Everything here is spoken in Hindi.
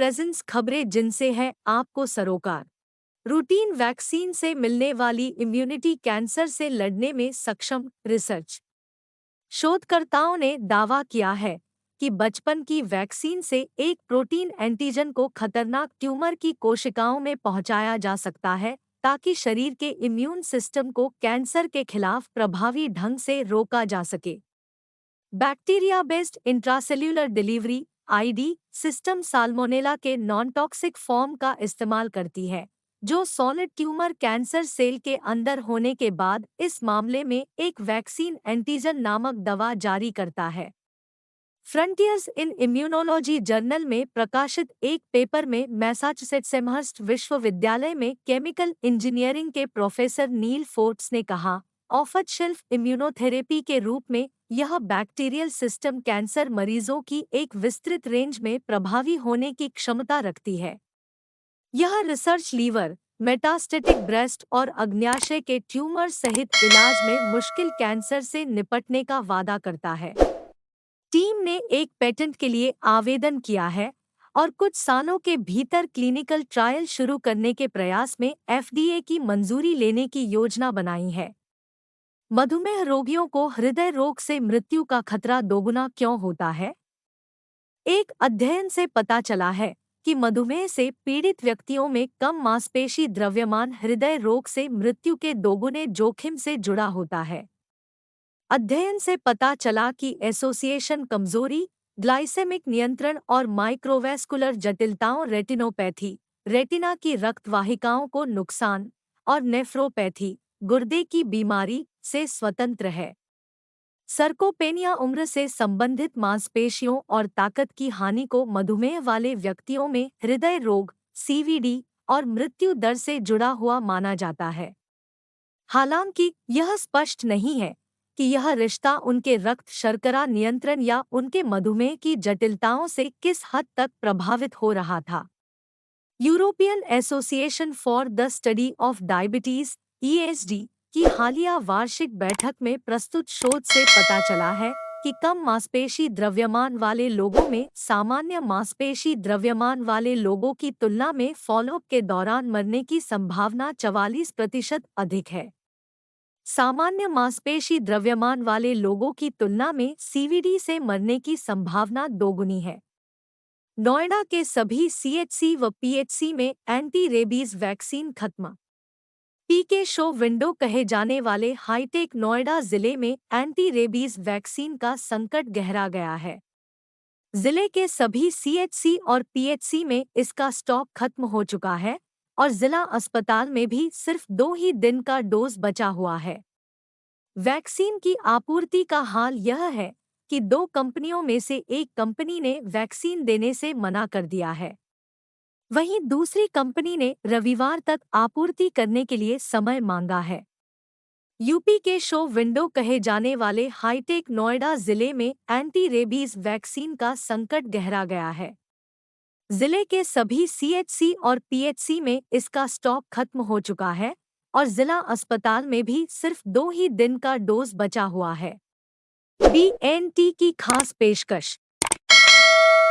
प्रेजेंस खबरें जिनसे है आपको सरोकार। रूटीन वैक्सीन से मिलने वाली इम्यूनिटी कैंसर से लड़ने में सक्षम। रिसर्च शोधकर्ताओं ने दावा किया है कि बचपन की वैक्सीन से एक प्रोटीन एंटीजन को खतरनाक ट्यूमर की कोशिकाओं में पहुंचाया जा सकता है ताकि शरीर के इम्यून सिस्टम को कैंसर के खिलाफ प्रभावी ढंग से रोका जा सके। Bacteria based intracellular delivery ID system salmonella के नॉन टॉक्सिक फॉर्म का इस्तेमाल करती है, जो सॉलिड ट्यूमर कैंसर सेल के अंदर होने के बाद इस मामले में एक वैक्सीन एंटीजन नामक दवा जारी करता है। फ्रंटियर्स इन इम्यूनोलॉजी जर्नल में प्रकाशित एक पेपर में मैसाचुसेट्स एमहर्स्ट विश्वविद्यालय में केमिकल इंजीनियरिंग के प्रोफेसर नील फोर्ट्स ने कहा, ऑफ शेल्फ इम्यूनोथेरेपी के रूप में यह बैक्टीरियल सिस्टम कैंसर मरीजों की एक विस्तृत रेंज में प्रभावी होने की क्षमता रखती है। यह रिसर्च लीवर, मेटास्टेटिक ब्रेस्ट और अग्न्याशय के ट्यूमर सहित इलाज में मुश्किल कैंसर से निपटने का वादा करता है। टीम ने एक पेटेंट के लिए आवेदन किया है और कुछ सालों के भीतर क्लिनिकल ट्रायल शुरू करने के प्रयास में एफडीए की मंजूरी लेने की योजना बनाई है। मधुमेह रोगियों को हृदय रोग से मृत्यु का खतरा दोगुना क्यों होता है? एक अध्ययन से पता चला है कि मधुमेह से पीड़ित व्यक्तियों में कम मांसपेशी द्रव्यमान हृदय रोग से मृत्यु के दोगुने जोखिम से जुड़ा होता है। अध्ययन से पता चला कि एसोसिएशन कमजोरी, ग्लाइसेमिक नियंत्रण और माइक्रोवैस्कुलर जटिलताओं रेटिनोपैथी, रेटिना की रक्त वाहिकाओं को नुकसान और नेफ्रोपैथी, गुर्दे की बीमारी से स्वतंत्र है। सर्कोपेनिया उम्र से संबंधित मांसपेशियों और ताकत की हानि को मधुमेह वाले व्यक्तियों में हृदय रोग, सीवीडी और मृत्यु दर से जुड़ा हुआ माना जाता है। हालांकि यह स्पष्ट नहीं है कि यह रिश्ता उनके रक्त शर्करा नियंत्रण या उनके मधुमेह की जटिलताओं से किस हद तक प्रभावित हो रहा था। European association for the study of diabetes (EASD) की हालिया वार्षिक बैठक में प्रस्तुत शोध से पता चला है कि कम मांसपेशी द्रव्यमान वाले लोगों में सामान्य मांसपेशी द्रव्यमान वाले लोगों की तुलना में फॉलोअप के दौरान मरने की संभावना 44% अधिक है। सामान्य मांसपेशी द्रव्यमान वाले लोगों की तुलना में सीवीडी से मरने की संभावना दोगुनी है। नोएडा के सभी सीएचसी व पीएचसी में एंटी रेबीज वैक्सीन खत्म। पीके शो विंडो कहे जाने वाले हाईटेक नोएडा जिले में एंटी रेबीज वैक्सीन का संकट गहरा गया है। जिले के सभी सीएचसी और पीएचसी में इसका स्टॉक खत्म हो चुका है और जिला अस्पताल में भी सिर्फ 2 ही दिन का डोज बचा हुआ है। वैक्सीन की आपूर्ति का हाल यह है कि 2 कंपनियों में से एक कंपनी ने वैक्सीन देने से मना कर दिया है। वहीं दूसरी कंपनी ने रविवार तक आपूर्ति करने के लिए समय मांगा है। यूपी के शो विंडो कहे जाने वाले हाईटेक नोएडा जिले में एंटी रेबीज वैक्सीन का संकट गहरा गया है। जिले के सभी सीएचसी और पीएचसी में इसका स्टॉक खत्म हो चुका है और जिला अस्पताल में भी सिर्फ 2 ही दिन का डोज बचा हुआ है। BNT की खास पेशकश।